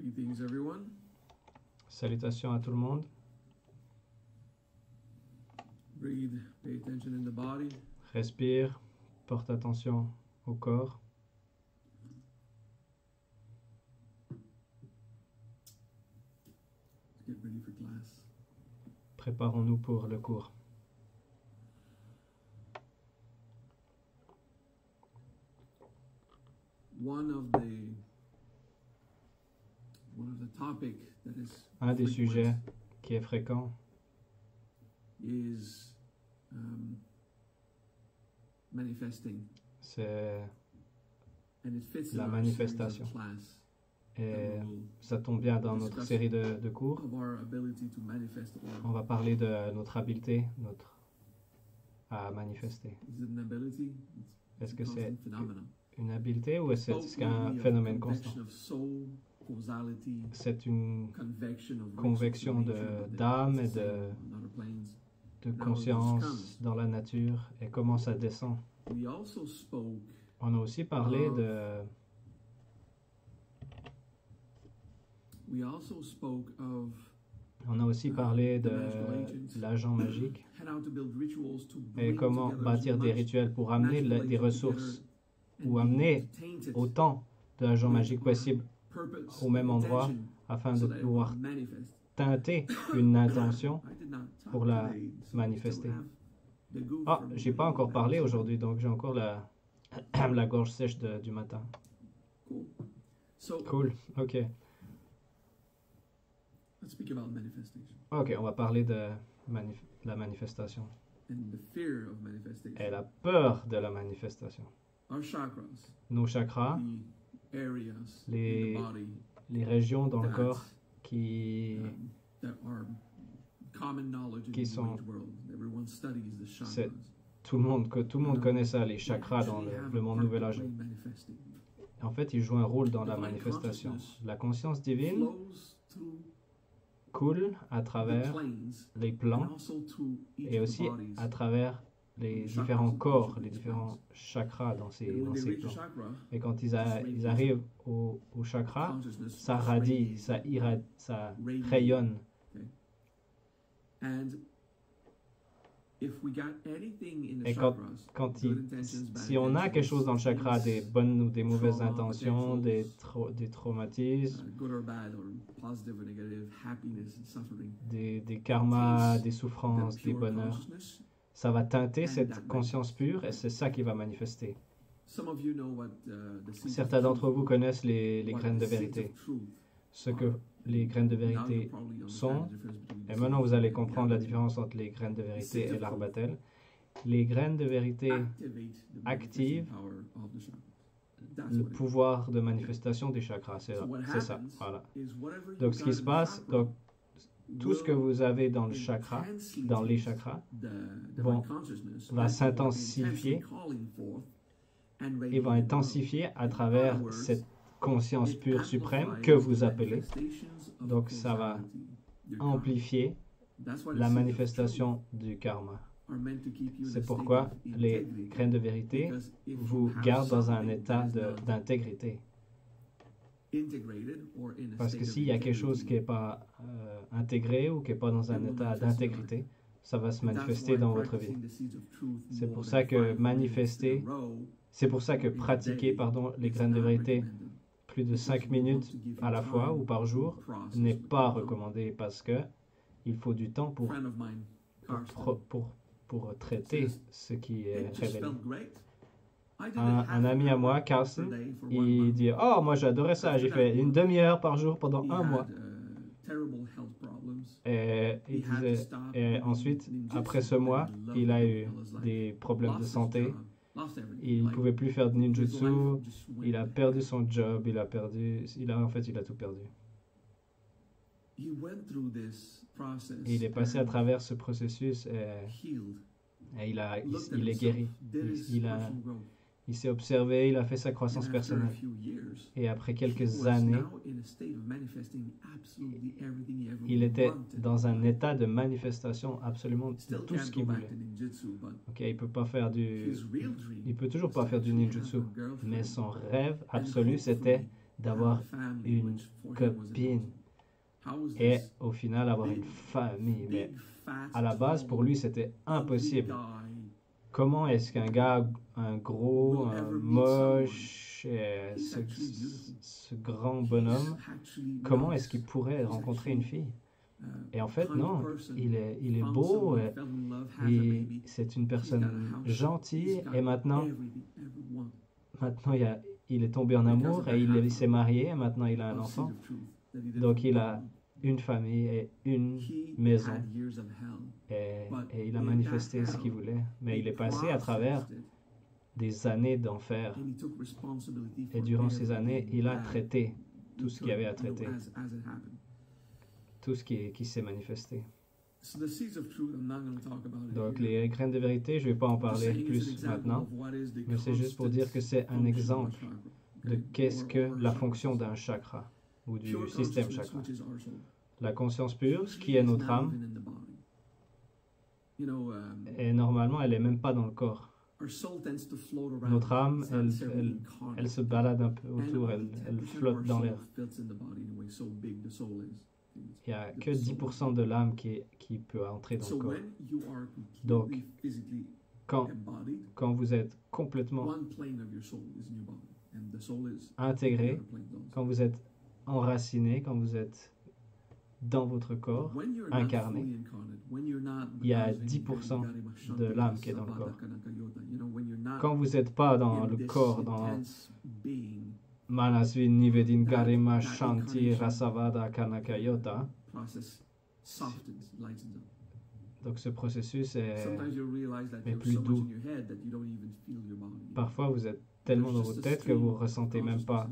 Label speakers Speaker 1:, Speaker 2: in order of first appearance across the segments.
Speaker 1: Greetings, everyone.
Speaker 2: Salutations à tout le monde.
Speaker 1: Breathe, pay attention in the body.
Speaker 2: Respire, porte attention au corps.
Speaker 1: Get ready for class.
Speaker 2: Préparons-nous pour le cours.
Speaker 1: One of the topic that is
Speaker 2: Un des
Speaker 1: frequent
Speaker 2: sujets qui est fréquent
Speaker 1: is manifesting,
Speaker 2: c'est
Speaker 1: and it fits
Speaker 2: la
Speaker 1: in our
Speaker 2: manifestation.
Speaker 1: series of class
Speaker 2: Et
Speaker 1: that will
Speaker 2: ça tombe bien dans notre série de cours.
Speaker 1: of our ability to manifest
Speaker 2: On
Speaker 1: or
Speaker 2: va parler de notre habileté à manifester.
Speaker 1: is it an ability?
Speaker 2: Est-ce
Speaker 1: It's
Speaker 2: que
Speaker 1: a
Speaker 2: c'est
Speaker 1: constant phenomenon.
Speaker 2: une habileté ou est-ce
Speaker 1: Spoke
Speaker 2: un
Speaker 1: lately of
Speaker 2: phénomène constant?
Speaker 1: convection of soul, causality,
Speaker 2: C'est une
Speaker 1: convection of
Speaker 2: convection
Speaker 1: racial nature, but
Speaker 2: d'âme et
Speaker 1: it's the same on other planes.
Speaker 2: de conscience dans la nature et comment ça descend.
Speaker 1: We also spoke
Speaker 2: On a aussi parlé
Speaker 1: of-
Speaker 2: de
Speaker 1: We also spoke of
Speaker 2: On a aussi parlé de l'agent magique
Speaker 1: how to build rituals to
Speaker 2: et
Speaker 1: bring
Speaker 2: comment
Speaker 1: together
Speaker 2: bâtir
Speaker 1: as
Speaker 2: des
Speaker 1: much
Speaker 2: rituels pour amener
Speaker 1: magical
Speaker 2: des
Speaker 1: agent
Speaker 2: ressources
Speaker 1: together
Speaker 2: ou
Speaker 1: and
Speaker 2: amener
Speaker 1: be tainted
Speaker 2: autant d'agents
Speaker 1: with
Speaker 2: magiques possible
Speaker 1: purpose
Speaker 2: au même
Speaker 1: and
Speaker 2: endroit
Speaker 1: intention
Speaker 2: afin
Speaker 1: so
Speaker 2: de
Speaker 1: that it
Speaker 2: pouvoir
Speaker 1: will manifest.
Speaker 2: teinter une intention
Speaker 1: I did not talk
Speaker 2: pour la
Speaker 1: today, so we
Speaker 2: manifester.
Speaker 1: still have the goo
Speaker 2: Ah,
Speaker 1: from
Speaker 2: j'ai pas
Speaker 1: the
Speaker 2: encore parlé
Speaker 1: episode.
Speaker 2: aujourd'hui, donc j'ai encore la gorge sèche du matin.
Speaker 1: Cool. So
Speaker 2: Cool, ok.
Speaker 1: let's speak about manifestation
Speaker 2: Ok, on va parler de la manifestation
Speaker 1: and the fear of manifestation.
Speaker 2: et la peur de la manifestation.
Speaker 1: Our chakras,
Speaker 2: Nos chakras,
Speaker 1: the areas
Speaker 2: Les-
Speaker 1: in the body
Speaker 2: les régions dans le
Speaker 1: that,
Speaker 2: corps qui
Speaker 1: that are common knowledge in
Speaker 2: qui
Speaker 1: the
Speaker 2: sont-
Speaker 1: New Age world. Everyone studies the chakras.
Speaker 2: C'est- tout le monde connaît ça, les chakras dans le monde nouvel âge. En fait, ils jouent un rôle dans la manifestation. La conscience divine coule à travers les plans et aussi à travers les différents corps, les différents chakras dans ces plans. Et quand ils arrivent au chakra, ça radie, ça rayonne. Et si on a quelque chose dans le chakra, des bonnes ou des mauvaises intentions, des traumatismes, des karmas, des souffrances, des bonheurs, ça va teinter cette conscience pure et c'est ça qui va manifester. Certains d'entre vous connaissent les graines de vérité, ce que les graines de vérité sont. Et maintenant, vous allez comprendre la différence entre les graines de vérité et l'arbatel. Les graines de vérité activent le pouvoir de manifestation des chakras. C'est ça. Voilà. Donc, ce qui se passe, tout ce que vous avez dans le chakra, dans les chakras, va s'intensifier et va intensifier à travers cette conscience pure suprême que vous appelez. Donc, ça va amplifier la manifestation du karma. C'est pourquoi les graines de vérité vous gardent dans un état d'intégrité. Parce que s'il y a quelque chose qui n'est pas intégré ou qui n'est pas dans un état d'intégrité, ça va se manifester dans votre vie. C'est pour ça que pratiquer les graines de vérité plus de 5 minutes à la fois ou par jour n'est pas recommandé parce que il faut du temps pour traiter ce qui est révélé. Un ami à moi, Carlson, il dit « Oh, moi j'adorais ça, j'ai fait une demi-heure par jour pendant un mois. » Et il disait, et ensuite, après ce mois, il a eu des problèmes de santé. Il ne pouvait plus faire de ninjutsu, il a perdu son job, il a tout perdu. Et il est passé à travers ce processus et il est guéri. Il s'est observé, il a fait sa croissance personnelle. Et après quelques années, il était dans un état de manifestation absolument de tout ce qu'il voulait. Okay, il peut toujours pas faire du ninjutsu, mais son rêve absolu, c'était d'avoir une copine et au final avoir une famille. Mais à la base, pour lui, c'était impossible. Comment est-ce qu'un gars, un gros, un moche, ce grand bonhomme, comment est-ce qu'il pourrait rencontrer une fille? Et en fait, non, il est beau, et c'est une personne gentille, et maintenant il est tombé en amour, et il s'est marié, et maintenant il a un enfant. Donc il a une famille et une maison, et il a manifesté ce qu'il voulait. Mais il est passé à travers des années d'enfer, et durant ces années, il a traité tout ce qu'il y avait à traiter, tout ce qui s'est manifesté. Donc les graines de vérité, je ne vais pas en parler plus maintenant, mais c'est juste pour dire que c'est un exemple de qu'est-ce que la fonction d'un chakra ou du système chakra. La conscience pure, ce qui est notre âme, et normalement elle n'est même pas dans le corps. Notre âme, elle se balade un peu autour, elle flotte dans l'air. Il n'y a que 10% de l'âme qui peut entrer dans le corps. Donc, quand vous êtes complètement intégré, quand vous êtes enraciné, quand vous êtes dans votre corps, incarné, il y a 10% de l'âme qui est dans le corps. Quand vous n'êtes pas dans le corps, dans Manasvin Nivedin Garima Shanti Rasavada Kanakayota, donc ce processus est plus doux. Parfois vous êtes tellement dans votre tête que vous ne ressentez même pas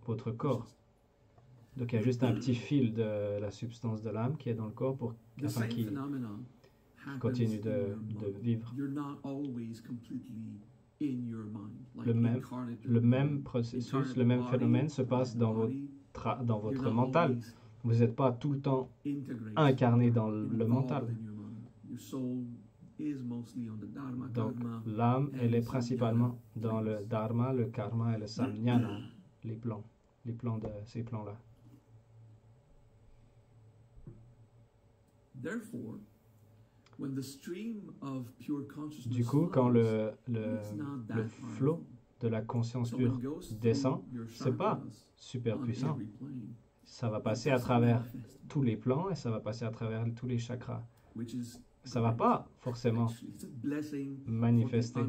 Speaker 2: votre corps. Donc il y a juste un petit fil de la substance de l'âme qui est dans le corps afin qu'il continue de vivre. Le même processus, le même phénomène se passe dans votre mental. Vous n'êtes pas tout le temps incarné dans le mental. Donc l'âme, elle est principalement dans le dharma, le karma et le samnyana, les plans de ces plans-là. Du coup, quand le flot de la conscience pure descend, c'est pas super puissant. Ça va passer à travers tous les plans et ça va passer à travers tous les chakras. Ça va pas forcément manifester,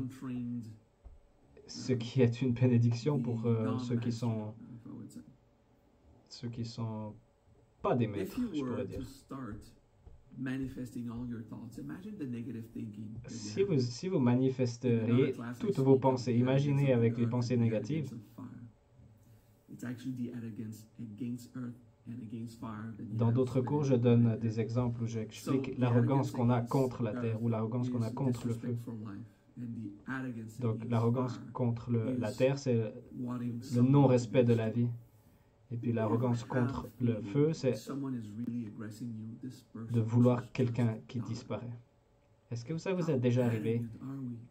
Speaker 2: ce qui est une bénédiction pour ceux qui sont pas des maîtres, je pourrais dire. Si vous manifesteriez toutes vos pensées, imaginez avec les pensées négatives, dans d'autres cours, je donne des exemples où j'explique l'arrogance qu'on a contre la terre ou l'arrogance qu'on a contre le feu. Donc l'arrogance contre la terre, c'est le non-respect de la vie. Et puis l'arrogance contre le feu, c'est de vouloir quelqu'un qui disparaît. Est-ce que ça vous est déjà arrivé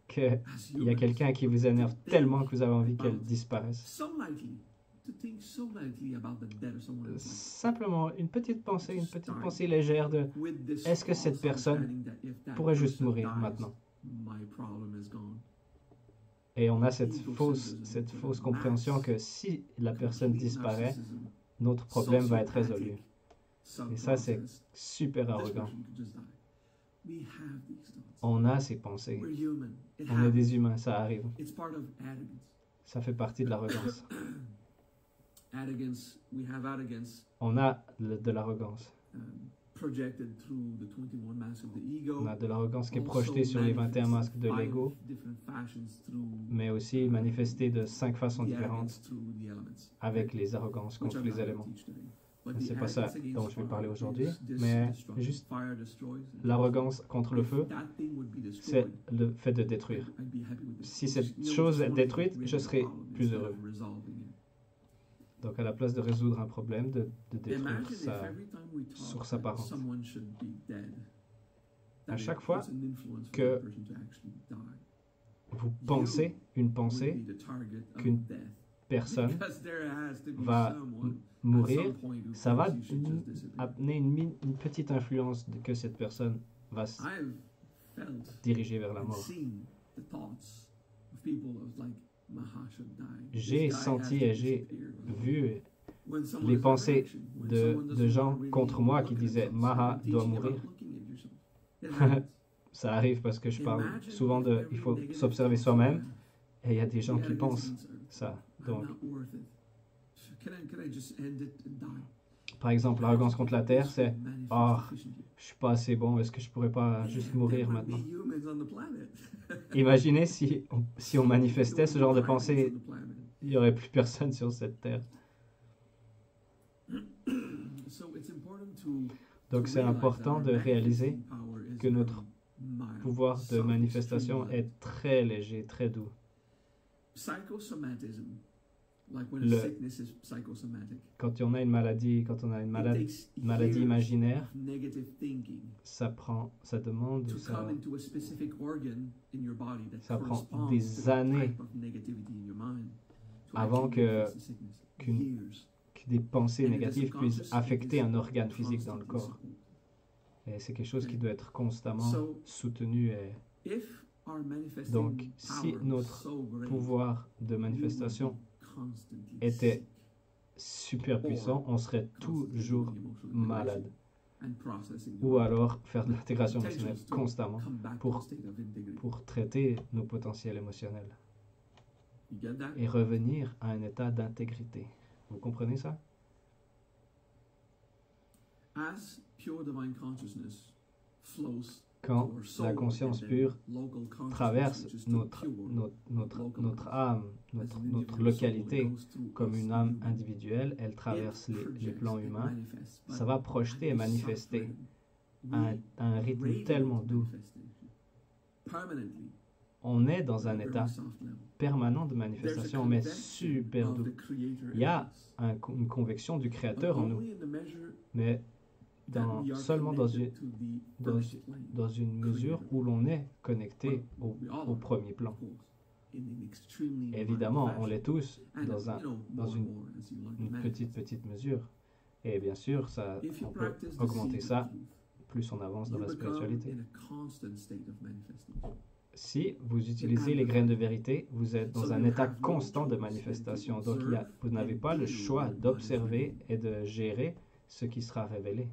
Speaker 2: qu'il y a quelqu'un qui vous énerve tellement que vous avez envie qu'elle disparaisse? Simplement une petite pensée légère de est-ce que cette personne pourrait juste mourir maintenant? Et on a cette fausse compréhension que si la personne disparaît, notre problème va être résolu. Et ça, c'est super arrogant. On a ces pensées. On est des humains, ça arrive. Ça fait partie de l'arrogance. On a de l'arrogance. On a de l'arrogance qui est projetée sur les 21 masques de l'ego, mais aussi manifestée de 5 façons différentes avec les arrogances contre les éléments. Ce n'est pas ça dont je vais parler aujourd'hui, mais juste l'arrogance contre le feu, c'est le fait de détruire. Si cette chose est détruite, je serai plus heureux. Donc, à la place de résoudre un problème, de détruire sa source apparente. À chaque fois que vous pensez une pensée, personne va mourir, ça va amener une petite influence que cette personne va se diriger vers la mort. J'ai senti et j'ai vu les pensées de gens contre moi qui disaient « Maha doit mourir ». Ça arrive parce que je parle souvent de « il faut s'observer soi-même » et il y a des gens qui pensent ça. Donc, par exemple, l'arrogance contre la terre, c'est « oh, je suis pas assez bon, est-ce que je pourrais pas juste mourir maintenant ?» Imaginez si on manifestait ce genre de pensée, il n'y aurait plus personne sur cette terre. Donc c'est important de réaliser que notre pouvoir de manifestation est très léger, très doux. Quand on a une maladie, maladie imaginaire, ça demande, ça prend des années avant que des pensées négatives puissent affecter un organe physique dans le corps. Et c'est quelque chose qui doit être constamment soutenu. Donc, si notre pouvoir de manifestation était super puissant, on serait toujours malade. Ou alors faire de l'intégration émotionnelle constamment pour traiter nos potentiels émotionnels et revenir à un état d'intégrité. Vous comprenez ça? Quand la conscience pure traverse notre âme, notre localité comme une âme individuelle, elle traverse les plans humains, ça va projeter et manifester à un rythme tellement doux. On est dans un état permanent de manifestation, mais super doux. Il y a une convection du Créateur en nous, mais seulement dans une mesure où l'on est connecté au premier plan. Évidemment, on l'est tous dans une petite mesure. Et bien sûr, on peut augmenter ça plus on avance dans la spiritualité. Si vous utilisez les graines de vérité, vous êtes dans un état constant de manifestation. Donc, vous n'avez pas le choix d'observer et de gérer ce qui sera révélé.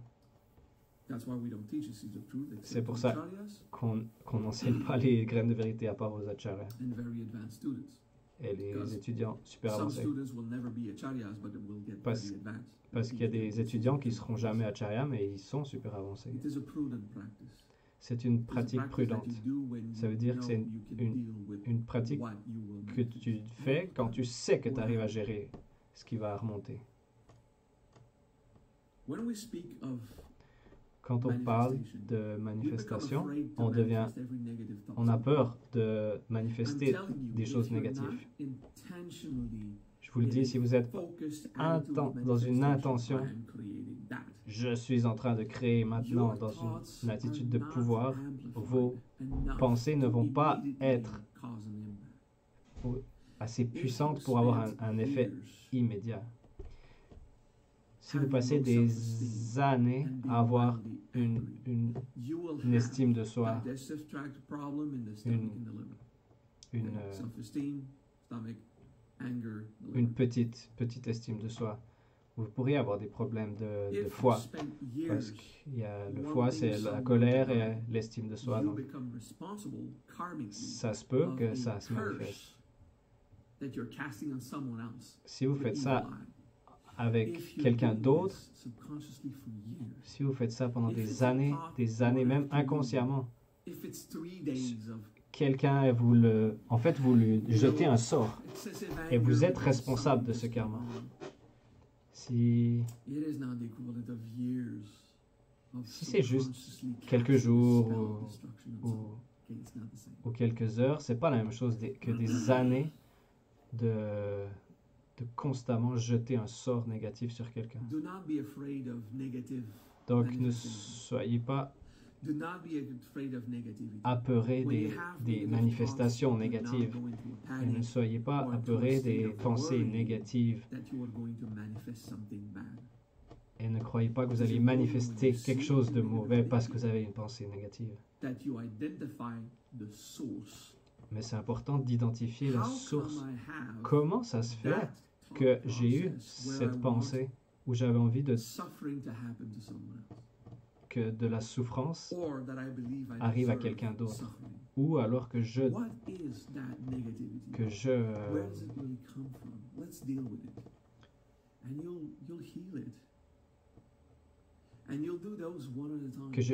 Speaker 2: C'est pour ça qu'on n'enseigne pas les graines de vérité à part aux acharyas et les étudiants super avancés. Parce qu'il y a des étudiants qui ne seront jamais acharyas, mais ils sont super avancés. C'est une pratique prudente. Ça veut dire que c'est une pratique que tu fais quand tu sais que tu arrives à gérer ce qui va remonter. Quand on parle de manifestation, on a peur de manifester des choses négatives. Je vous le dis, si vous êtes dans une intention, je suis en train de créer maintenant dans une attitude de pouvoir, vos pensées ne vont pas être assez puissantes pour avoir un effet immédiat. Si vous passez des années à avoir une estime de soi, une petite estime de soi, vous pourriez avoir des problèmes de foi. Parce qu'il y a le foie, c'est la colère et l'estime de soi. Donc, ça se peut que ça se manifeste. Si vous faites ça avec quelqu'un d'autre, si vous faites ça pendant des années, même inconsciemment, quelqu'un vous lui jetez un sort et vous êtes responsable de ce karma. Si c'est juste quelques jours ou quelques heures, c'est pas la même chose que des années de constamment jeter un sort négatif sur quelqu'un. Donc ne soyez pas apeuré des manifestations négatives. Et ne soyez pas apeuré des pensées négatives. Et ne croyez pas que vous allez manifester quelque chose de mauvais parce que vous avez une pensée négative. Mais c'est important d'identifier la source. Comment ça se fait que j'ai eu cette pensée où j'avais envie que de la souffrance arrive à quelqu'un d'autre, ou alors que je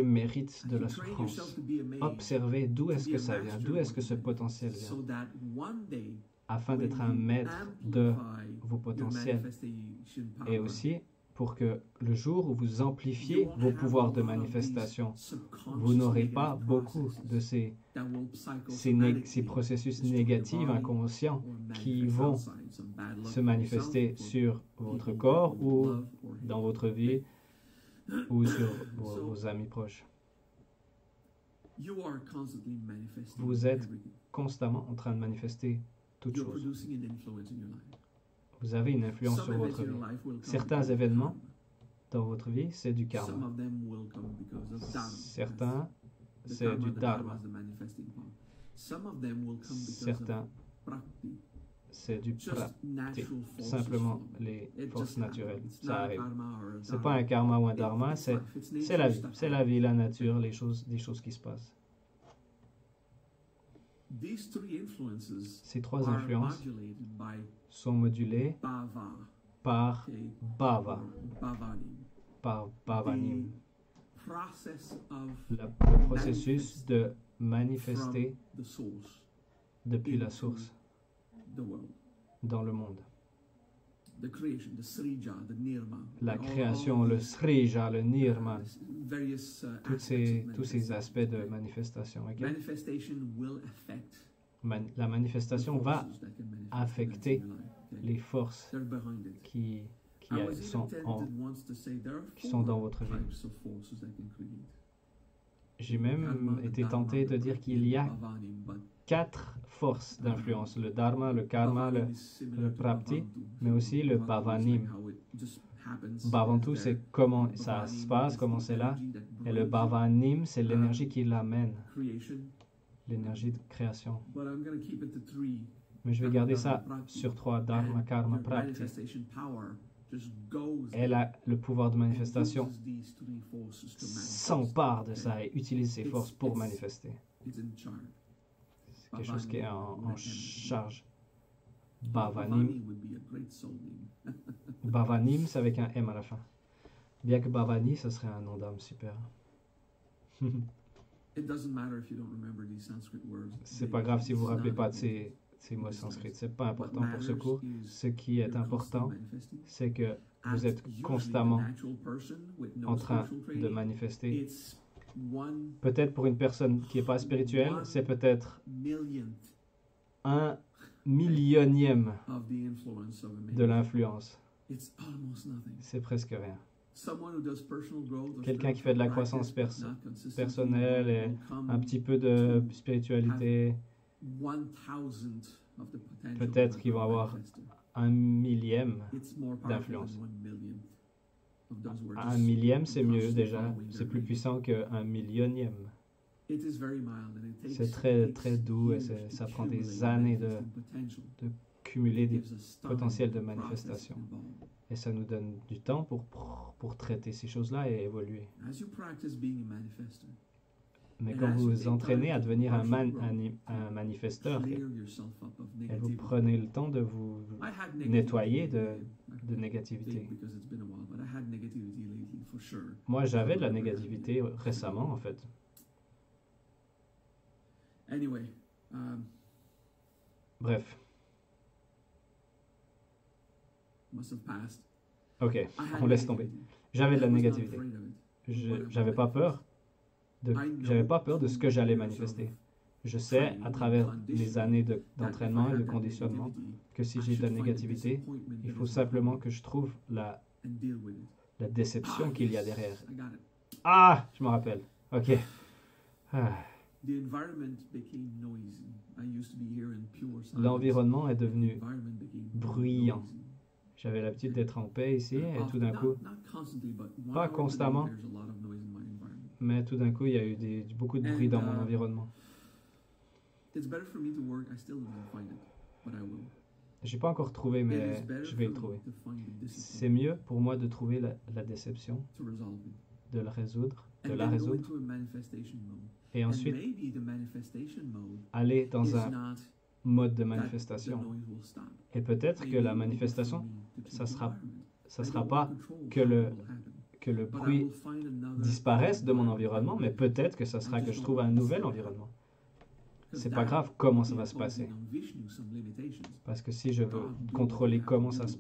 Speaker 2: mérite de la souffrance. Observez d'où est-ce que ça vient, d'où est-ce que ce potentiel vient, afin d'être un maître de vos potentiels, et aussi pour que le jour où vous amplifiez vos pouvoirs de manifestation, vous n'aurez pas beaucoup de ces processus négatifs inconscients qui vont se manifester sur votre corps ou dans votre vie ou sur vos amis proches. Vous êtes constamment en train de manifester toutes choses. Vous avez une influence sur votre vie. Certains événements dans votre vie, c'est du karma. Certains, c'est du dharma. Certains, c'est du prati. Simplement les forces naturelles. Ça arrive. C'est pas un karma ou un dharma, c'est la vie. C'est la vie, la nature, des choses qui se passent. Ces trois influences sont modulées par bhava, par bhavanim, le processus de manifester depuis la source dans le monde. La création, le srija, le nirman, tous ces aspects de manifestation. Okay? La manifestation va affecter les forces qui sont dans votre vie. J'ai même été tenté de dire qu'il y a 4 forces d'influence, le dharma, le karma, le prapti, mais aussi le bhavanim. Bhavantu, c'est comment ça se passe, comment c'est là, et le bhavanim, c'est l'énergie qui l'amène, l'énergie de création. Mais je vais garder ça sur 3, dharma, karma, prapti. Elle a le pouvoir de manifestation, s'empare de ça et utilise ses forces pour manifester. C'est quelque chose qui est en charge. Bhavanim. Bhavanim, c'est avec un M à la fin. Bien que Bhavani, ce serait un nom d'âme super. C'est pas grave si vous ne vous rappelez pas de ces mots sanscrits. C'est pas important pour ce cours. Ce qui est important, c'est que vous êtes constamment en train de manifester. Peut-être pour une personne qui n'est pas spirituelle, c'est peut-être 1/1000e de l'influence. C'est presque rien. Quelqu'un qui fait de la croissance personnelle et un petit peu de spiritualité, peut-être qu'ils vont avoir 1/1000e d'influence. 1/1000e, c'est mieux déjà. C'est plus puissant que 1/1000000e. C'est très, très doux et ça prend des années de cumuler des potentiels de manifestation. Et ça nous donne du temps pour traiter ces choses-là et évoluer. Mais quand vous vous entraînez à devenir un manifesteur, et vous prenez le temps de vous nettoyer de négativité. Moi, j'avais de la négativité récemment, en fait. Bref. Ok, on laisse tomber. J'avais de la négativité. J'avais pas peur de ce que j'allais manifester. Je sais, à travers les années d'entraînement et de conditionnement, que si j'ai de la négativité, il faut simplement que je trouve la déception qu'il y a derrière. Ah, je me rappelle. Ok. Ah. L'environnement est devenu bruyant. J'avais l'habitude d'être en paix ici et tout d'un coup, pas constamment, mais tout d'un coup, il y a eu beaucoup de bruit dans mon environnement. Je n'ai pas encore trouvé, mais je vais le trouver. C'est mieux pour moi de trouver la déception, de la résoudre, et ensuite aller dans un mode de manifestation. Et peut-être que la manifestation, ça sera pas que le bruit disparaisse de mon environnement, mais peut-être que ça sera que je trouve un nouvel environnement. C'est pas grave comment ça va se passer. Parce que si je veux contrôler comment ça se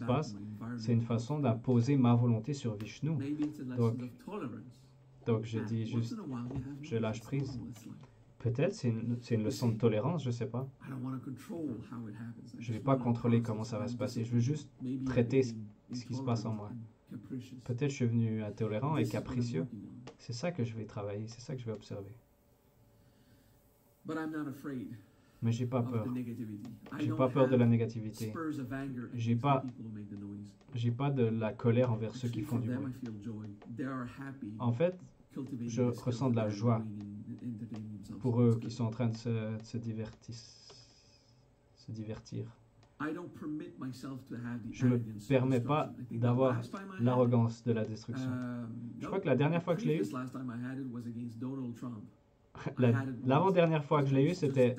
Speaker 2: passe, c'est une façon d'imposer ma volonté sur Vishnu. Donc je dis juste, je lâche prise. Peut-être c'est une leçon de tolérance, je ne sais pas. Je ne vais pas contrôler comment ça va se passer. Je veux juste traiter ce qui se passe en moi. Peut-être je suis devenu intolérant et capricieux. C'est ça que je vais travailler, c'est ça que je vais observer. Mais j'ai pas peur. J'ai pas peur de la négativité. J'ai pas de la colère envers ceux qui font du bruit. En fait, je ressens de la joie pour eux qui sont en train de se divertir. Je ne me permets pas d'avoir l'arrogance de la destruction. Je crois que la dernière fois que je l'ai eu, l'avant-dernière fois que je l'ai eu, c'était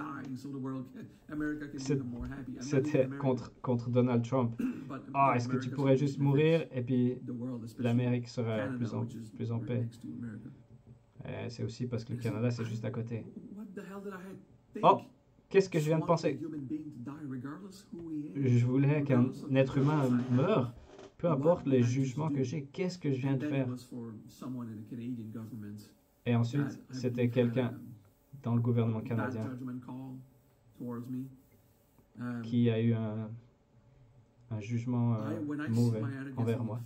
Speaker 2: contre Donald Trump. Ah, est-ce que tu pourrais juste mourir et puis l'Amérique serait plus en paix? C'est aussi parce que le Canada, c'est juste à côté. Oh, qu'est-ce que je viens de penser? Je voulais qu'un être humain meure, peu importe les jugements que j'ai. Qu'est-ce que je viens de faire? Et ensuite, c'était quelqu'un dans le gouvernement canadien qui a eu un jugement mauvais envers moi.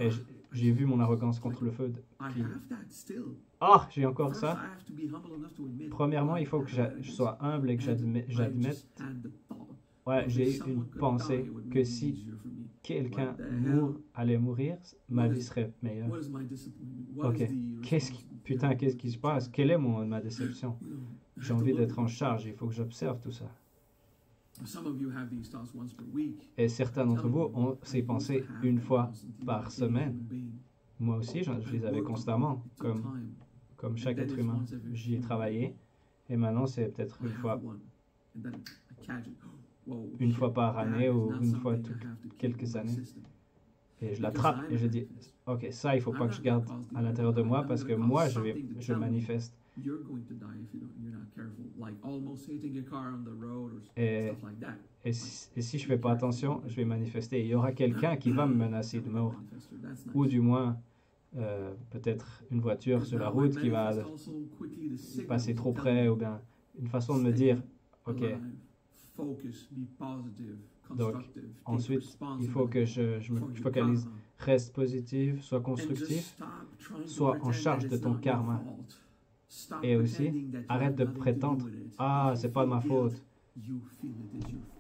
Speaker 2: Et j'ai vu mon arrogance contre le feu. Ah, j'ai encore ça. Premièrement, il faut que je sois humble et que j'admette. Ouais, j'ai eu une pensée que si quelqu'un allait mourir, ma vie serait meilleure. Ok, qu'est-ce qui se passe? Quelle est ma déception? J'ai envie d'être en charge, il faut que j'observe tout ça. Et certains d'entre vous ont ces pensées une fois par semaine. Moi aussi, je les avais constamment, comme chaque être humain. J'y ai travaillé, et maintenant c'est peut-être une fois par année ou une fois toutes quelques années. Et je l'attrape et je dis, ok, ça, il ne faut pas que je garde à l'intérieur de moi parce que moi, je manifeste. Et si je ne fais pas attention, je vais manifester. Il y aura quelqu'un qui va me menacer de mort. Ou du moins, peut-être une voiture sur la route qui va passer trop près, ou bien une façon de me dire, ok. Donc, ensuite, il faut que je me focalise, reste positif, sois constructif, sois en charge de ton karma. Et aussi, arrête de prétendre, ah, c'est pas de ma faute,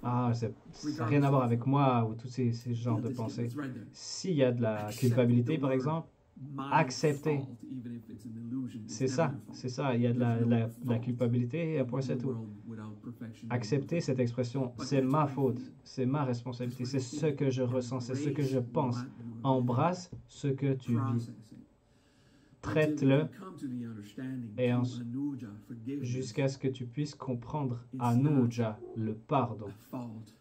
Speaker 2: ah, ça n'a rien à voir avec moi, ou tous ces genres de pensées. S'il y a de la culpabilité, par exemple, accepter. C'est ça, il y a de la culpabilité et après c'est tout. Accepter cette expression, c'est ma faute, c'est ma responsabilité, c'est ce que je ressens, c'est ce que je pense. Embrasse ce que tu vis. Traite-le et jusqu'à ce que tu puisses comprendre Anuja, le pardon.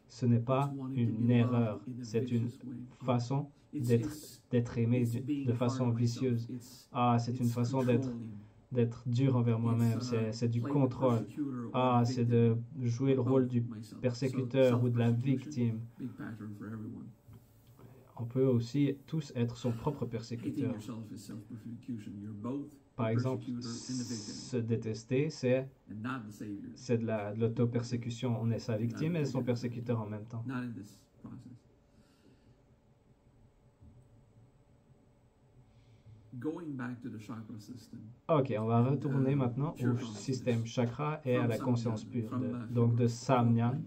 Speaker 2: Ce n'est pas une erreur, c'est une façon d'être aimé de façon vicieuse. Ah, c'est une façon d'être dur envers moi-même, c'est du contrôle. Ah, c'est de jouer le rôle du persécuteur ou de la victime. On peut aussi tous être son propre persécuteur. Par exemple, se détester, c'est de l'auto-persécution. On est sa victime et son persécuteur en même temps. Ok, on va retourner maintenant au système chakra et à la conscience pure. Donc de Samyan,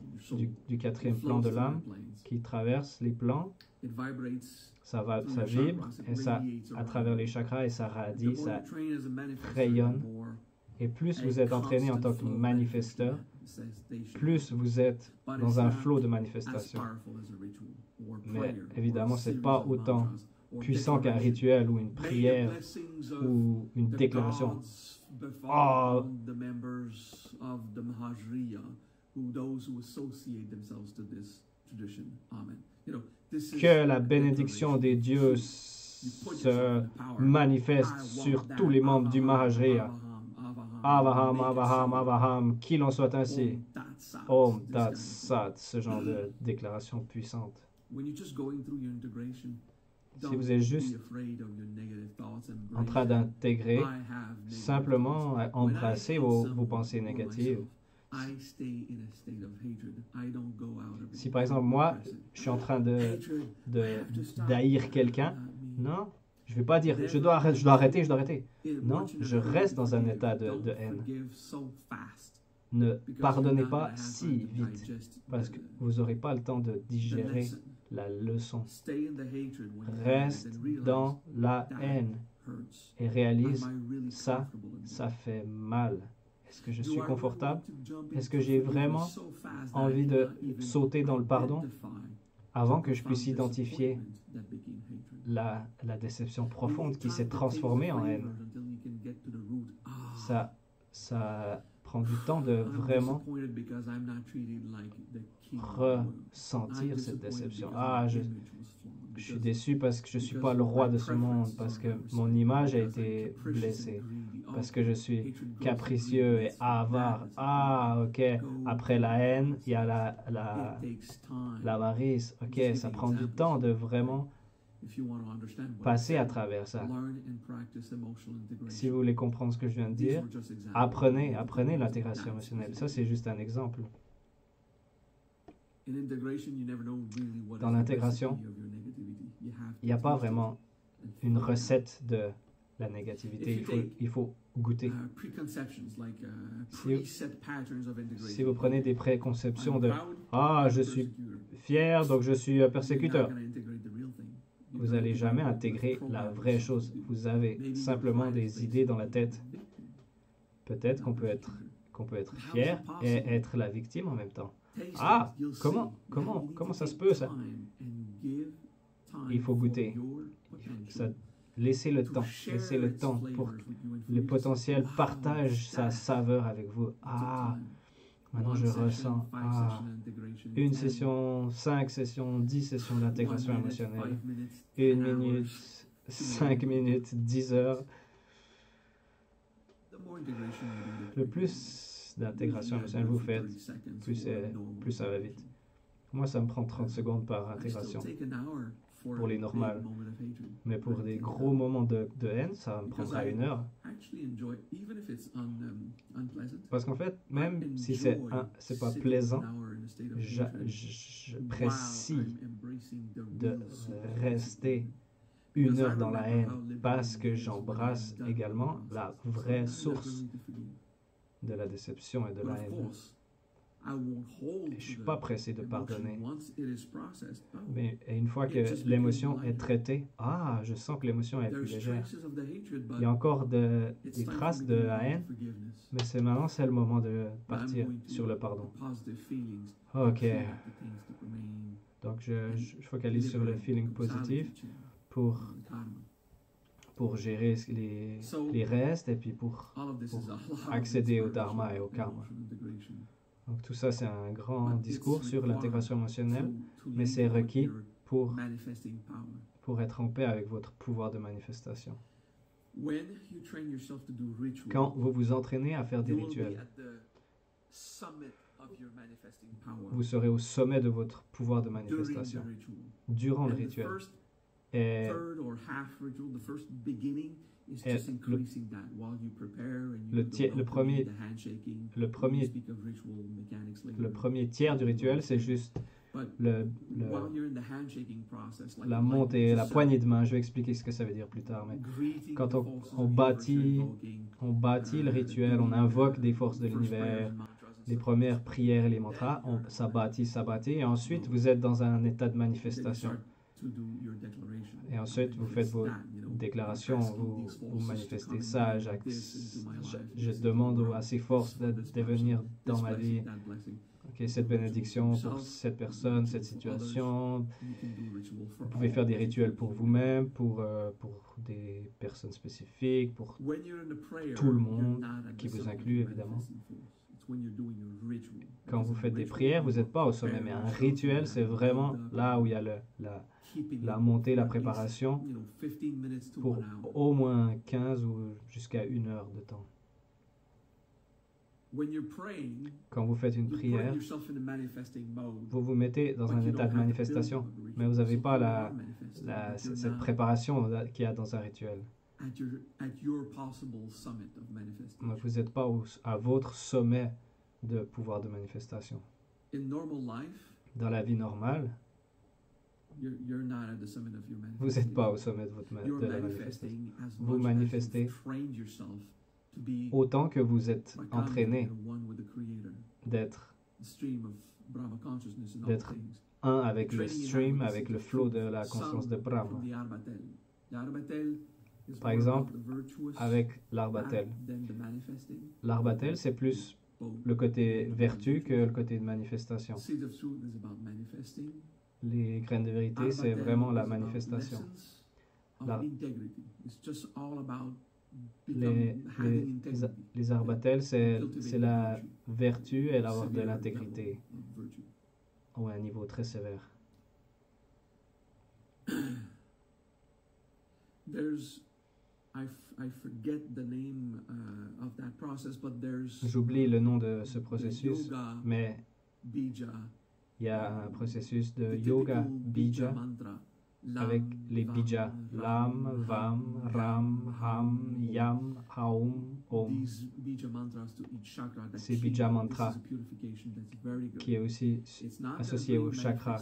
Speaker 2: du quatrième plan de l'âme, qui traverse les plans. Ça vibre et ça, à travers les chakras, et ça radie, ça rayonne. Et plus vous êtes entraîné en tant que manifesteur, plus vous êtes dans un flot de manifestation. Mais évidemment, ce n'est pas autant puissant qu'un rituel ou une prière ou une déclaration. Oh, que la bénédiction des dieux se manifeste sur tous les membres du Mahajriya. Avaham, Avaham, Avaham, qu'il en soit ainsi. Om Tat Sat, ce genre de déclaration puissante. Si vous êtes juste en train d'intégrer, simplement embrasser vos pensées négatives. Si par exemple, moi, je suis en train d'haïr quelqu'un, non, je ne vais pas dire, je dois arrêter. Non, je reste dans un état de haine. Ne pardonnez pas si vite, parce que vous n'aurez pas le temps de digérer la leçon. Reste dans la haine et réalise, ça fait mal. Est-ce que je suis confortable? Est-ce que j'ai vraiment envie de sauter dans le pardon avant que je puisse identifier la déception profonde qui s'est transformée en haine? Ça prend du temps de vraiment ressentir cette déception. Ah, je suis déçu parce que je ne suis pas le roi de ce monde, parce que mon image a été blessée, parce que je suis capricieux et avare. Ah, ok. Après la haine, il y a l'avarice. Ok, ça prend du temps de vraiment passer à travers ça. Si vous voulez comprendre ce que je viens de dire, apprenez l'intégration émotionnelle. Ça, c'est juste un exemple. Dans l'intégration, il n'y a pas vraiment une recette de la négativité. Il faut goûter. Si vous prenez des préconceptions de « Ah, je suis fier, donc je suis persécuteur », vous n'allez jamais intégrer la vraie chose. Vous avez simplement des idées dans la tête. Peut-être qu'on peut être fier et être la victime en même temps. Ah, comment ça se peut, ça? Il faut goûter. Laissez le temps pour que le potentiel partage sa saveur avec vous. Ah, maintenant je ressens. Ah, une session, 5 sessions, 10 sessions d'intégration émotionnelle. 1 minute, 5 minutes, 10 heures. Le plus d'intégration émotionnelle vous faites, plus ça va vite. Moi, ça me prend 30 secondes par intégration pour les normales. Mais pour des gros moments de haine, ça me prendra 1 heure. Parce qu'en fait, même si c'est pas plaisant, j'apprécie de rester 1 heure dans la haine parce que j'embrasse également la vraie source de la déception et de la haine. Et je ne suis pas pressé de pardonner. Mais une fois que l'émotion est traitée, je sens que l'émotion est plus légère. Il y a encore des traces de la haine, mais maintenant c'est le moment de partir sur le pardon. Ok. Donc je focalise sur le feeling positif pour gérer les restes et puis pour accéder au dharma et au karma. Donc tout ça, c'est un grand discours sur l'intégration émotionnelle, mais c'est requis pour être en paix avec votre pouvoir de manifestation. Quand vous vous entraînez à faire des rituels, vous serez au sommet de votre pouvoir de manifestation durant le rituel. Et le premier tiers du rituel, c'est juste la montée, la poignée de main. Je vais expliquer ce que ça veut dire plus tard. Mais quand on bâtit le rituel, on invoque des forces de l'univers, les premières prières et les mantras, ça bâtit, et ensuite vous êtes dans un état de manifestation. Et ensuite vous faites vos déclarations, vous manifestez ça. Je demande à ces forces de venir dans ma vie. Okay, cette bénédiction pour cette personne, cette situation. Vous pouvez faire des rituels pour vous-même, pour des personnes spécifiques, pour tout le monde, qui vous inclut évidemment. Quand vous faites des prières, vous n'êtes pas au sommet, mais un rituel, c'est vraiment là où il y a la montée, la préparation pour au moins 15 ou jusqu'à 1 heure de temps. Quand vous faites une prière, vous vous mettez dans un état de manifestation, mais vous n'avez pas cette préparation qu'il y a dans un rituel. Donc vous n'êtes pas à votre sommet de pouvoir de manifestation. Dans la vie normale, vous n'êtes pas au sommet de la manifestation. Vous manifestez autant que vous êtes entraîné d'être un avec le stream, avec le flow de la conscience de Brahma. Par exemple, avec l'Arbatel. L'Arbatel, c'est plus le côté vertu que le côté de manifestation. Les graines de vérité, c'est vraiment la manifestation. Les Arbatel, c'est la vertu et l'avoir de l'intégrité à un niveau très sévère. J'oublie le nom de ce processus, mais il y a un processus de yoga bija avec les bija lam, vam, ram, ham, yam, haum, om. C'est bija mantra qui est aussi associé au chakra,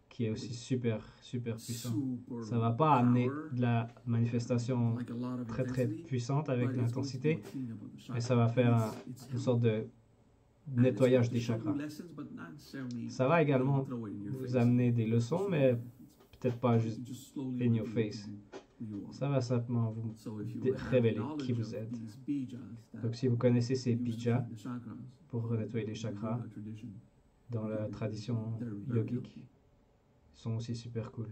Speaker 2: qui est aussi super puissant. Ça ne va pas amener de la manifestation très puissante avec l'intensité, mais ça va faire une sorte de nettoyage des chakras. Ça va également vous amener des leçons, mais peut-être pas juste in your face. Ça va simplement vous révéler qui vous êtes. Donc si vous connaissez ces bijas pour nettoyer les chakras dans la tradition yogique, sont aussi super cool.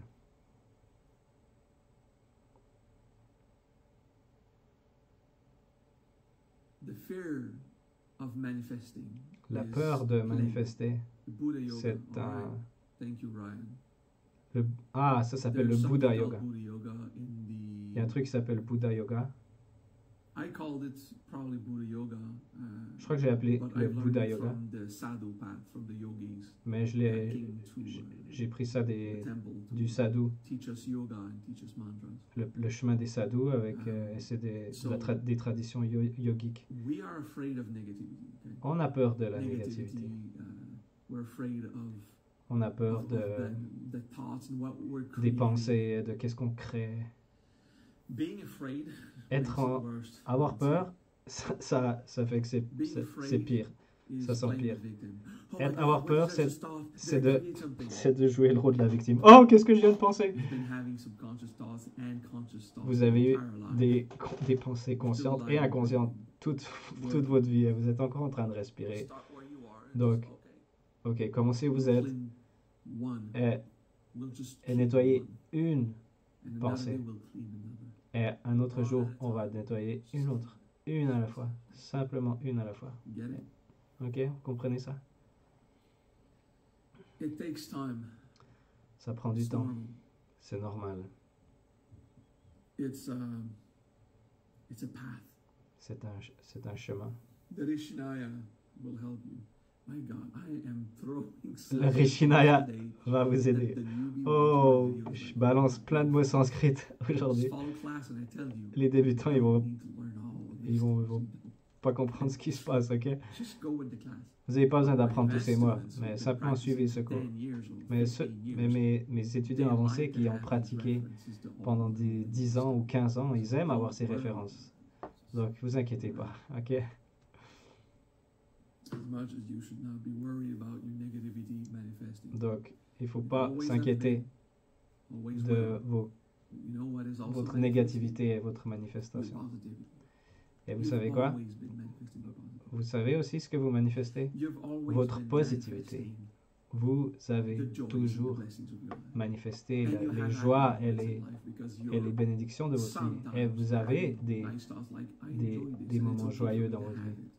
Speaker 2: La peur de manifester, c'est ça s'appelle le Buddha Yoga. Il y a un truc qui s'appelle Buddha Yoga. Je crois que j'ai appelé le Buddha Yoga, mais j'ai pris ça du sadhu, le chemin des sadhus, avec c'est des traditions yogiques. On a peur de la négativité. On a peur des pensées, de qu'est-ce qu'on crée. Avoir peur, ça fait que c'est pire. Ça s'empire. Avoir peur, c'est de jouer le rôle de la victime. Oh, qu'est-ce que je viens de penser? Vous avez eu des pensées conscientes et inconscientes toute votre vie. Et vous êtes encore en train de respirer. Donc, ok, commencez où vous êtes et nettoyez une pensée. Et un autre jour, on va nettoyer une autre. Une à la fois. Simplement une à la fois. Ok, vous comprenez ça? Ça prend du temps. C'est normal. C'est un chemin. Le Rishinaya va vous aider. Oh, je balance plein de mots sanscrits aujourd'hui. Les débutants, ils vont pas comprendre ce qui se passe, ok?
Speaker 1: Just go with the class.
Speaker 2: Vous n'avez pas besoin d'apprendre tous
Speaker 1: Our
Speaker 2: ces mots,
Speaker 1: students
Speaker 2: mais
Speaker 1: who've
Speaker 2: simplement
Speaker 1: been
Speaker 2: suivez ce
Speaker 1: practicing
Speaker 2: cours.
Speaker 1: 10 years or
Speaker 2: Mais,
Speaker 1: 15
Speaker 2: mes étudiants avancés qui ont pratiqué pendant 10 ans ou 15 ans, ils aiment avoir ces références. Donc, vous inquiétez pas, ok?
Speaker 1: As much as you should not be worried about your negativity manifesting.
Speaker 2: Donc, il ne faut pas s'inquiéter
Speaker 1: Always
Speaker 2: de
Speaker 1: will. You know what is also
Speaker 2: votre
Speaker 1: manifesting?
Speaker 2: négativité et votre manifestation.
Speaker 1: Positivity.
Speaker 2: Et vous
Speaker 1: You've
Speaker 2: savez quoi?
Speaker 1: always been manifesting by positivity.
Speaker 2: Vous savez aussi ce que vous manifestez?
Speaker 1: You've always
Speaker 2: Votre
Speaker 1: been
Speaker 2: positivité.
Speaker 1: manifesting
Speaker 2: Vous avez
Speaker 1: the joys and
Speaker 2: toujours
Speaker 1: the blessings of your life.
Speaker 2: manifesté
Speaker 1: And you
Speaker 2: les
Speaker 1: have
Speaker 2: joies
Speaker 1: had
Speaker 2: et
Speaker 1: moments in
Speaker 2: les,
Speaker 1: life because
Speaker 2: et les
Speaker 1: you're
Speaker 2: bénédictions de votre vie. Et
Speaker 1: sometimes
Speaker 2: vous avez
Speaker 1: having
Speaker 2: des
Speaker 1: lifestyles like, I
Speaker 2: des-
Speaker 1: enjoy this,
Speaker 2: des
Speaker 1: and it's
Speaker 2: moments
Speaker 1: okay
Speaker 2: joyeux
Speaker 1: for me
Speaker 2: dans
Speaker 1: to
Speaker 2: votre
Speaker 1: have
Speaker 2: vie.
Speaker 1: it.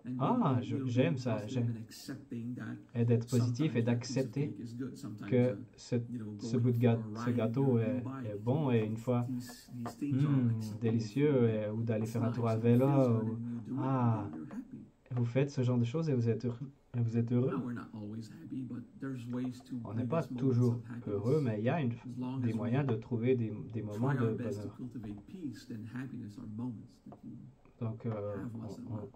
Speaker 1: And
Speaker 2: Ah,
Speaker 1: you'll be
Speaker 2: j'aime ça,
Speaker 1: positive
Speaker 2: j'aime.
Speaker 1: and accepting that
Speaker 2: Et d'être positif et
Speaker 1: sometimes that piece of
Speaker 2: d'accepter
Speaker 1: cake is good, sometimes,
Speaker 2: que ce
Speaker 1: going
Speaker 2: bout de
Speaker 1: for a
Speaker 2: ce
Speaker 1: ride,
Speaker 2: gâteau
Speaker 1: you're
Speaker 2: est
Speaker 1: buying
Speaker 2: bon et une fois
Speaker 1: these things are like supposed
Speaker 2: délicieux
Speaker 1: to be.
Speaker 2: ou d'aller
Speaker 1: It's
Speaker 2: faire un
Speaker 1: nice,
Speaker 2: tour à
Speaker 1: it feels
Speaker 2: vélo.
Speaker 1: good, and you do it,
Speaker 2: Ah.
Speaker 1: and you're happy.
Speaker 2: Vous faites ce genre de choses et vous êtes heureux. Vous êtes heureux.
Speaker 1: Now, we're not always happy, but there's ways to
Speaker 2: On n'est
Speaker 1: bring
Speaker 2: pas
Speaker 1: us moments
Speaker 2: toujours
Speaker 1: of happiness.
Speaker 2: heureux, mais il y a
Speaker 1: As long
Speaker 2: des
Speaker 1: as we
Speaker 2: moyens de trouver des moments
Speaker 1: try
Speaker 2: de
Speaker 1: our best to
Speaker 2: bonheur.
Speaker 1: cultivate peace, then happiness are moments that you
Speaker 2: Donc,
Speaker 1: have once in a while,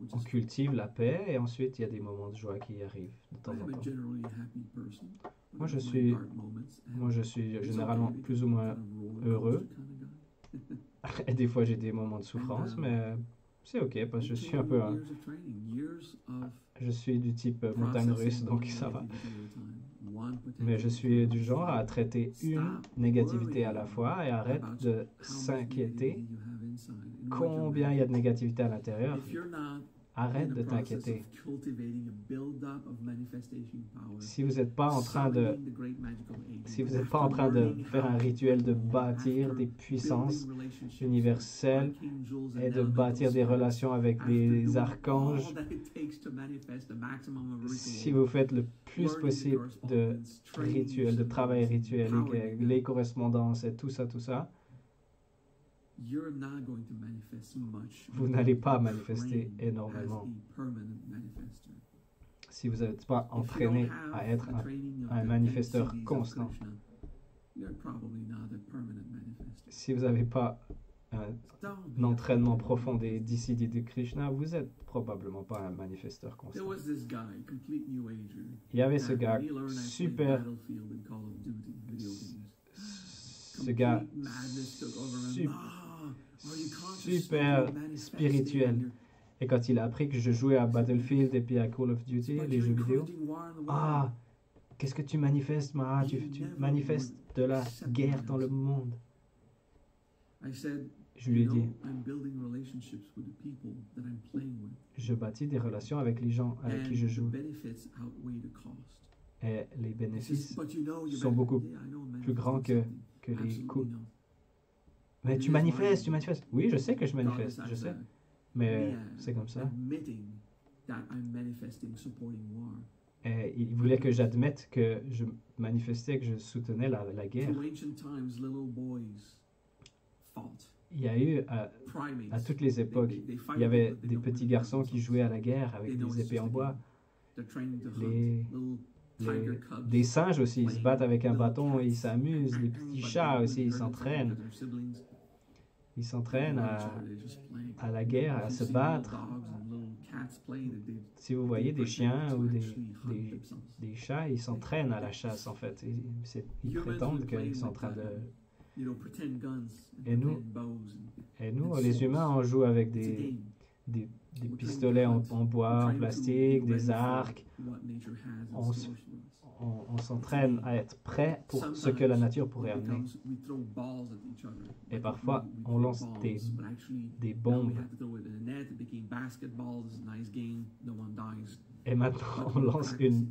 Speaker 1: which
Speaker 2: on
Speaker 1: is
Speaker 2: cultive la paix et ensuite il y a des moments de joie qui arrivent de
Speaker 1: I
Speaker 2: temps en
Speaker 1: am a
Speaker 2: temps.
Speaker 1: generally happy person. but
Speaker 2: Moi, je
Speaker 1: I have my
Speaker 2: suis-
Speaker 1: dark moments, and
Speaker 2: Moi, je suis
Speaker 1: it's
Speaker 2: généralement
Speaker 1: okay
Speaker 2: plus ou
Speaker 1: because
Speaker 2: moins
Speaker 1: I'm kind of roller
Speaker 2: heureux.
Speaker 1: coaster kind of guy.
Speaker 2: Et des fois, j'ai des moments de souffrance, mais c'est ok parce que je suis un peu
Speaker 1: Years of training, years of
Speaker 2: je suis du type montagne russe,
Speaker 1: processing
Speaker 2: donc
Speaker 1: one
Speaker 2: ça va.
Speaker 1: negativity at a time, one
Speaker 2: Mais je
Speaker 1: potential
Speaker 2: suis du
Speaker 1: problem
Speaker 2: genre à traiter une négativité à la fois et arrête
Speaker 1: about
Speaker 2: de
Speaker 1: how much
Speaker 2: s'inquiéter
Speaker 1: negativity you have inside and what
Speaker 2: combien il y a de négativité à l'intérieur.
Speaker 1: If you're not
Speaker 2: Arrête
Speaker 1: in
Speaker 2: de
Speaker 1: the process
Speaker 2: t'inquiéter.
Speaker 1: of cultivating a build-up of manifestation power,
Speaker 2: Si vous n'êtes pas en train de
Speaker 1: summoning the great magical agent,
Speaker 2: si vous n'êtes
Speaker 1: after
Speaker 2: pas en train de
Speaker 1: learning
Speaker 2: faire un
Speaker 1: how
Speaker 2: rituel de
Speaker 1: to
Speaker 2: bâtir
Speaker 1: after
Speaker 2: des puissances
Speaker 1: building relationships
Speaker 2: universelles
Speaker 1: with archangels and
Speaker 2: et de
Speaker 1: elemental
Speaker 2: bâtir des
Speaker 1: spirits,
Speaker 2: relations avec
Speaker 1: after
Speaker 2: des
Speaker 1: doing
Speaker 2: archanges,
Speaker 1: all that it takes to manifest the maximum of
Speaker 2: si
Speaker 1: ritual,
Speaker 2: vous faites le plus
Speaker 1: learning the
Speaker 2: possible de
Speaker 1: correspondence, training
Speaker 2: rituels, de travail
Speaker 1: yourself,
Speaker 2: rituel,
Speaker 1: empowering
Speaker 2: les
Speaker 1: them,
Speaker 2: correspondances et tout ça,
Speaker 1: you're not going to manifest much.
Speaker 2: vous
Speaker 1: until
Speaker 2: n'allez
Speaker 1: you
Speaker 2: pas manifester
Speaker 1: train as
Speaker 2: énormément
Speaker 1: a permanent manifester.
Speaker 2: si vous n'êtes pas
Speaker 1: If you
Speaker 2: entraîné
Speaker 1: don't have
Speaker 2: à être
Speaker 1: the training of
Speaker 2: un
Speaker 1: the
Speaker 2: manifesteur
Speaker 1: NCDs of
Speaker 2: constant.
Speaker 1: Krishna, you're probably not a permanent manifester.
Speaker 2: Si vous n'avez pas
Speaker 1: Don't
Speaker 2: un
Speaker 1: be
Speaker 2: entraînement
Speaker 1: afraid of
Speaker 2: profond des
Speaker 1: manifesting.
Speaker 2: DCD de Krishna, vous n'êtes probablement pas un manifesteur
Speaker 1: There
Speaker 2: constant.
Speaker 1: was this guy, complete New Ager,
Speaker 2: Il y avait ce
Speaker 1: that
Speaker 2: gars
Speaker 1: he learned actually
Speaker 2: super,
Speaker 1: Battlefield and Call of Duty video games.
Speaker 2: ce gars
Speaker 1: Complete madness took over him.
Speaker 2: sup-
Speaker 1: Are you conscious
Speaker 2: super
Speaker 1: of manifesting
Speaker 2: spirituel.
Speaker 1: and you're
Speaker 2: Et quand il a appris que je jouais à Battlefield et puis à Call of Duty,
Speaker 1: but
Speaker 2: les
Speaker 1: you're
Speaker 2: jeux vidéo,
Speaker 1: encouraging war in the world.
Speaker 2: ah, qu'est-ce que tu manifestes, Mara? Tu manifestes de la guerre dans le monde.
Speaker 1: I said,
Speaker 2: Je lui ai
Speaker 1: you
Speaker 2: dit,
Speaker 1: know, I'm building relationships with the people that I'm playing with.
Speaker 2: je bâtis des relations avec les gens avec
Speaker 1: And
Speaker 2: qui je
Speaker 1: the
Speaker 2: joue.
Speaker 1: benefits outweigh the cost.
Speaker 2: Et les
Speaker 1: He says,
Speaker 2: bénéfices
Speaker 1: but you know, you're
Speaker 2: sont beaucoup
Speaker 1: yeah, I know I'm
Speaker 2: plus grands
Speaker 1: manifesting
Speaker 2: que
Speaker 1: something.
Speaker 2: les
Speaker 1: Absolutely
Speaker 2: coûts.
Speaker 1: not.
Speaker 2: Mais tu manifestes, tu manifestes. Oui, je sais que je
Speaker 1: God
Speaker 2: manifeste,
Speaker 1: decides
Speaker 2: je sais.
Speaker 1: that.
Speaker 2: Mais
Speaker 1: Me,
Speaker 2: c'est comme ça.
Speaker 1: Admitting that I'm manifesting, supporting war.
Speaker 2: Et il voulait que j'admette que je manifestais, que je soutenais la guerre.
Speaker 1: Through ancient times, little boys fought.
Speaker 2: Il y a eu, à
Speaker 1: Primates.
Speaker 2: toutes les époques,
Speaker 1: They fight
Speaker 2: il y avait
Speaker 1: but they
Speaker 2: des
Speaker 1: don't
Speaker 2: petits
Speaker 1: hurt
Speaker 2: garçons qui
Speaker 1: themselves.
Speaker 2: jouaient à la guerre
Speaker 1: They
Speaker 2: avec
Speaker 1: know
Speaker 2: des
Speaker 1: it's
Speaker 2: épées
Speaker 1: just
Speaker 2: en
Speaker 1: a
Speaker 2: bois.
Speaker 1: game. They're training to hunt.
Speaker 2: Les,
Speaker 1: Little tiger
Speaker 2: les-
Speaker 1: cubs
Speaker 2: des singes aussi, ils se battent avec un
Speaker 1: little
Speaker 2: bâton, ils
Speaker 1: cats.
Speaker 2: s'amusent. Les
Speaker 1: But
Speaker 2: petits
Speaker 1: they
Speaker 2: chats
Speaker 1: wouldn't
Speaker 2: aussi, ils
Speaker 1: hurt themselves
Speaker 2: s'entraînent.
Speaker 1: because they're siblings.
Speaker 2: Ils s'entraînent
Speaker 1: They know each other, they're just playing.
Speaker 2: à la guerre, à
Speaker 1: If
Speaker 2: se
Speaker 1: you see
Speaker 2: battre.
Speaker 1: little dogs and little cats play, they
Speaker 2: Si vous voyez des
Speaker 1: pretend
Speaker 2: chiens
Speaker 1: to
Speaker 2: ou
Speaker 1: actually hunt
Speaker 2: des,
Speaker 1: themselves.
Speaker 2: des chats, ils s'entraînent à la chasse en fait. Ils
Speaker 1: Humans
Speaker 2: prétendent
Speaker 1: would play
Speaker 2: qu'ils sont en
Speaker 1: with,
Speaker 2: train de...
Speaker 1: you know, pretend guns and
Speaker 2: Et nous-
Speaker 1: pretend bows.
Speaker 2: Et nous, les humains, on joue avec
Speaker 1: It's a
Speaker 2: des,
Speaker 1: game.
Speaker 2: des
Speaker 1: We're
Speaker 2: pistolets en
Speaker 1: trying to
Speaker 2: bois,
Speaker 1: We're
Speaker 2: en
Speaker 1: trying to
Speaker 2: plastique,
Speaker 1: be
Speaker 2: des
Speaker 1: ready for
Speaker 2: arcs.
Speaker 1: what nature has in
Speaker 2: On
Speaker 1: store
Speaker 2: s-
Speaker 1: for us.
Speaker 2: On s'entraîne à être prêt pour ce que la nature pourrait
Speaker 1: Sometimes
Speaker 2: amener.
Speaker 1: it becomes we throw balls at each other.
Speaker 2: Et
Speaker 1: Like
Speaker 2: parfois,
Speaker 1: we
Speaker 2: on
Speaker 1: throw
Speaker 2: lance
Speaker 1: balls,
Speaker 2: des
Speaker 1: but actually, now we
Speaker 2: bombes.
Speaker 1: have to throw it in a net. It became basketball. It's a nice game. No one dies.
Speaker 2: Et maintenant, on lance une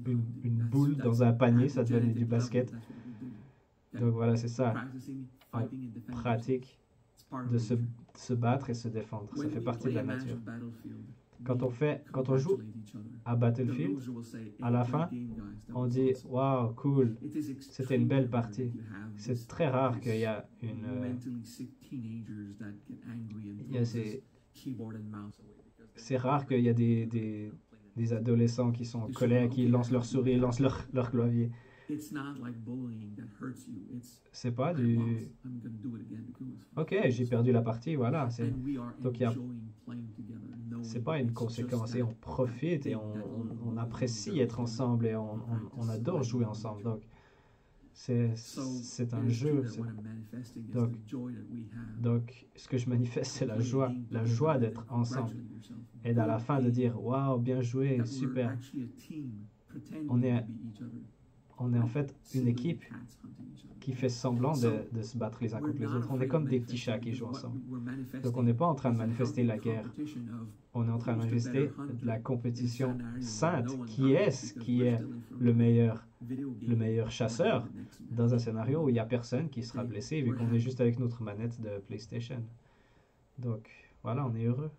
Speaker 2: boule dans un panier, ça devient du basket. Donc voilà, c'est ça. Pratique de se battre et se défendre. Ça fait partie de la nature. Quand on joue à Battlefield, à la fin, on dit « Wow, cool, c'était une belle partie ». C'est très rare qu'il y a c'est rare qu'il y a des adolescents qui sont en colère, qui lancent leur souris, lancent leur clavier. C'est pas du OK, j'ai perdu la partie, voilà. Donc c'est pas une conséquence et on profite et on apprécie être ensemble et on adore jouer ensemble. Donc c'est un jeu. Donc ce que je manifeste, c'est la joie d'être ensemble. Et à la fin de dire, waouh, bien joué, super. On est en fait une équipe qui fait semblant de se battre les uns contre les autres. On est comme des petits chats qui jouent ensemble. Donc on n'est pas en train de manifester la guerre. On est en train de manifester la compétition sainte. Qui est le meilleur chasseur dans un scénario où il n'y a personne qui sera blessé vu qu'on est juste avec notre manette de PlayStation. Donc voilà, on est heureux.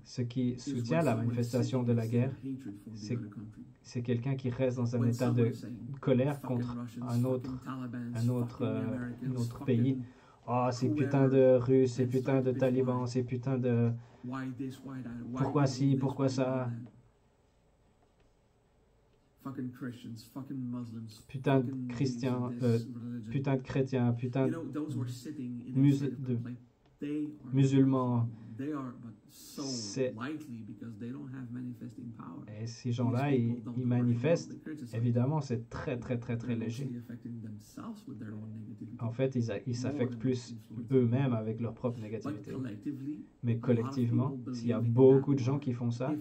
Speaker 2: Ce qui soutient la manifestation de la guerre, c'est quelqu'un qui reste dans un état de colère contre un autre pays. Oh, ces putains de Russes, ces putains de talibans, ces putains de... Pourquoi ci, pourquoi ça? Putain de chrétiens, putain de chrétiens, putain de musulmans. Et ces gens-là, ils manifestent. Évidemment, c'est très, très, très, très léger. En fait, ils s'affectent plus eux-mêmes avec leur propre négativité. Mais collectivement, s'il y a beaucoup de gens qui font ça,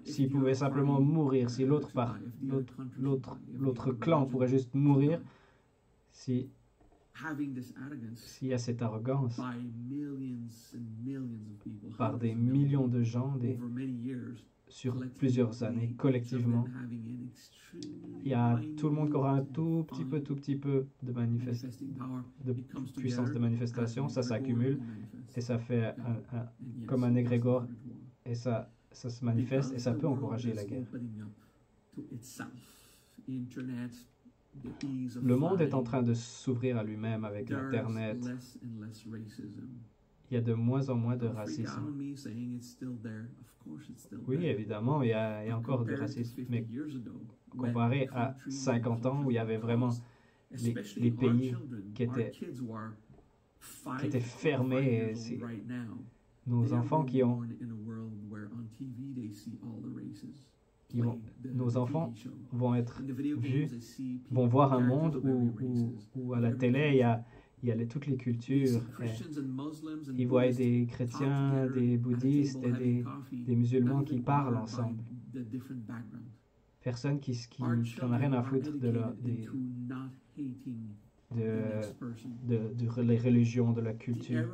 Speaker 2: s'ils pouvaient simplement mourir, si l'autre clan pourrait juste mourir, s'il y a cette arrogance par des millions de gens sur plusieurs années, collectivement, il y a tout le monde qui aura un tout petit peu de puissance de manifestation, ça s'accumule et ça fait comme un égrégore et ça se manifeste et ça peut encourager la guerre. Le monde est en train de s'ouvrir à lui-même avec l'Internet. Il y a de moins en moins de racisme. Oui, évidemment, il y a encore du racisme. Mais comparé à 50 ans où il y avait vraiment les pays qui étaient fermés, nos enfants nos enfants vont être vus, vont voir un monde où à la télé, il y a toutes les cultures. Ils voient des chrétiens, des bouddhistes et des musulmans qui parlent ensemble. Personne qui n'en a rien à foutre de les religions, de la culture.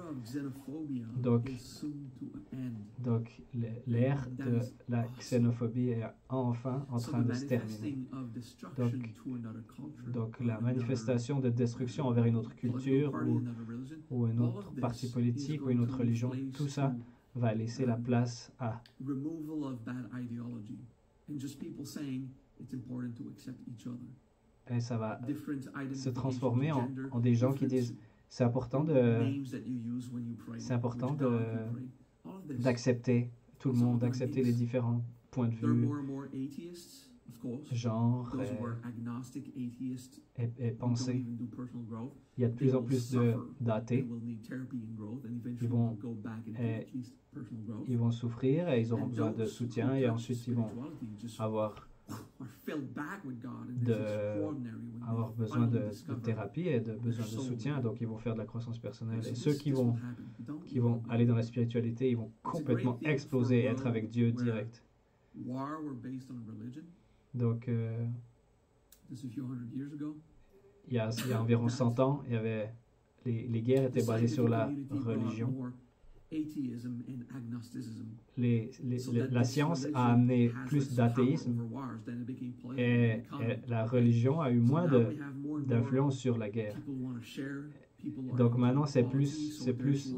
Speaker 2: Donc l'ère de la xénophobie est enfin en train de se terminer. Donc la manifestation de destruction envers une autre culture ou un autre parti politique ou une autre religion, tout ça va laisser la place à et ça va se transformer en des gens qui disent c'est important d'accepter tout le monde, d'accepter les différents points de vue, genre et pensée. Il y a de plus en plus d'athées. Ils vont souffrir et ils auront besoin de soutien et ensuite ils vont avoir besoin de thérapie et besoin de soutien, donc ils vont faire de la croissance personnelle. Et ceux qui vont aller dans la spiritualité, ils vont complètement exploser et être avec Dieu direct. Donc, il y a environ 100 ans, les guerres étaient basées sur la religion. La science a amené plus d'athéisme et la religion a eu moins d'influence sur la guerre. Donc maintenant, c'est plus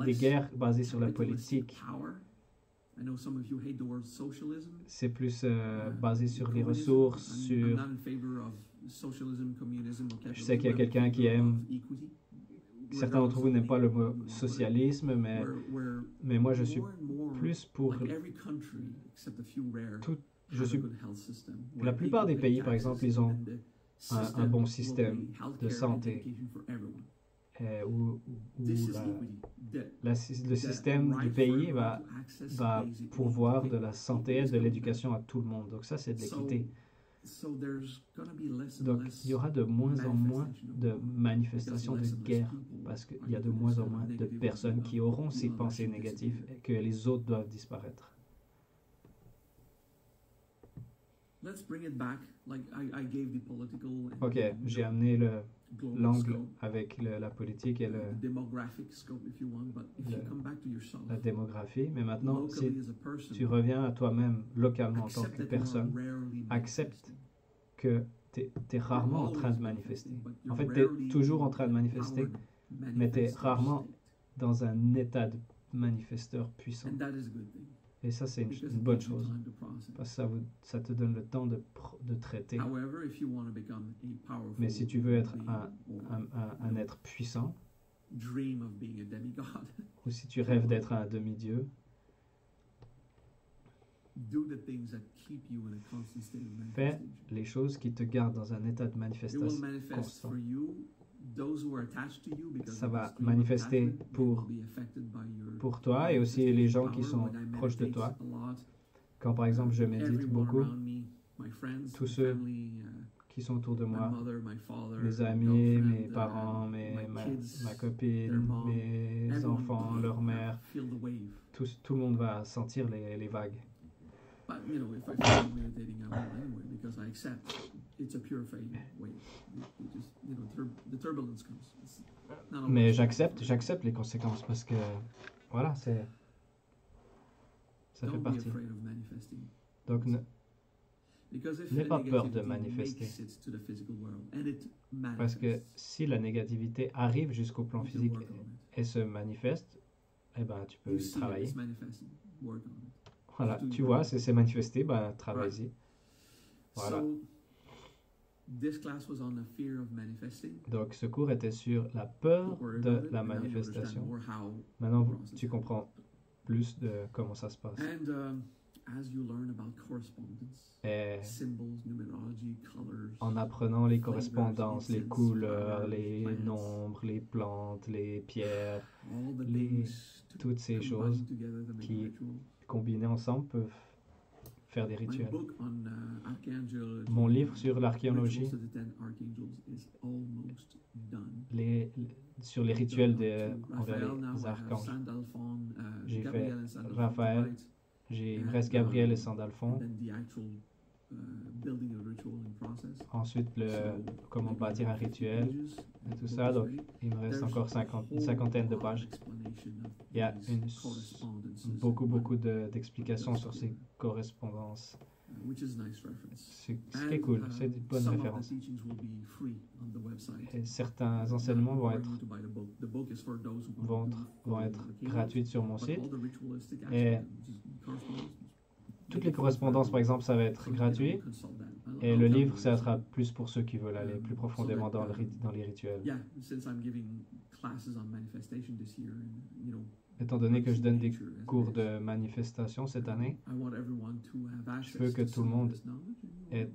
Speaker 2: des guerres basées sur la politique. C'est plus basé sur les ressources, Je sais qu'il y a quelqu'un qui aime... Certains d'entre vous n'aiment pas le mot socialisme, mais moi je suis plus pour La plupart des pays, par exemple, ils ont un bon système de santé où le système du pays va pourvoir de la santé et de l'éducation à tout le monde. Donc ça, c'est de l'équité. Donc il y aura de moins en moins de manifestations de guerre parce qu'il y a de moins en moins de personnes qui auront ces pensées négatives et que les autres doivent disparaître. Ok, j'ai amené l'angle avec la politique et la démographie, mais maintenant, si tu reviens à toi-même localement en tant que personne, accepte que tu es rarement en train de manifester. En fait, tu es toujours en train de manifester, mais tu es rarement dans un état de manifesteur puissant. Et ça, c'est une bonne chose, parce que ça te donne le temps de traiter. Mais si tu veux être un être puissant, ou si tu rêves d'être un demi-dieu, fais les choses qui te gardent dans un état de manifestation constant. Ça va manifester pour toi et aussi les gens qui sont proches de toi. Quand par exemple je médite beaucoup, tous ceux qui sont autour de moi, mes amis, mes parents, ma copine, mes enfants, leur mère, tout le monde va sentir les vagues. Mais j'accepte les conséquences parce que voilà, ça fait partie. Donc n'aie pas peur de manifester. Parce que si la négativité arrive jusqu'au plan physique et se manifeste, eh ben tu peux y travailler. Voilà, tu vois, c'est manifesté, ben travaille-y. Voilà. Donc ce cours était sur la peur de la manifestation. Maintenant, tu comprends plus de comment ça se passe. Et en apprenant les correspondances, les couleurs, les nombres, les plantes, les pierres, toutes ces choses qui, combinées ensemble, peuvent faire des rituels. Mon livre sur l'archéologie, sur les rituels envers les archanges, j'ai fait Raphaël, il me reste Gabriel et Sandalphon. Ensuite, comment bâtir un rituel et tout ça. Donc, il me reste encore une cinquantaine de pages. Il y a beaucoup d'explications sur ces correspondances. Ce qui est cool, c'est une bonne référence. Et certains enseignements vont être gratuits sur mon site. Et toutes les correspondances, par exemple, ça va être gratuit. Et le livre, ça sera plus pour ceux qui veulent aller plus profondément dans les rituels. Étant donné que je donne des cours de manifestation cette année, je veux que tout le monde ait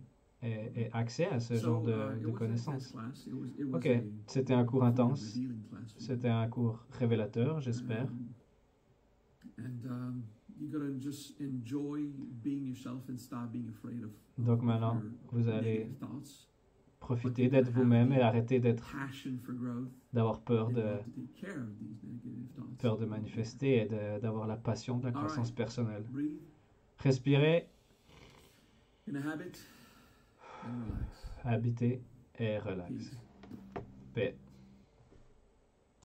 Speaker 2: accès à ce genre de connaissances. Ok, c'était un cours intense, c'était un cours révélateur, j'espère. Donc maintenant, vous allez profiter d'être vous-même et arrêter d'avoir peur de manifester et d'avoir la passion de la croissance personnelle. Respirez, habitez et relax. Paix.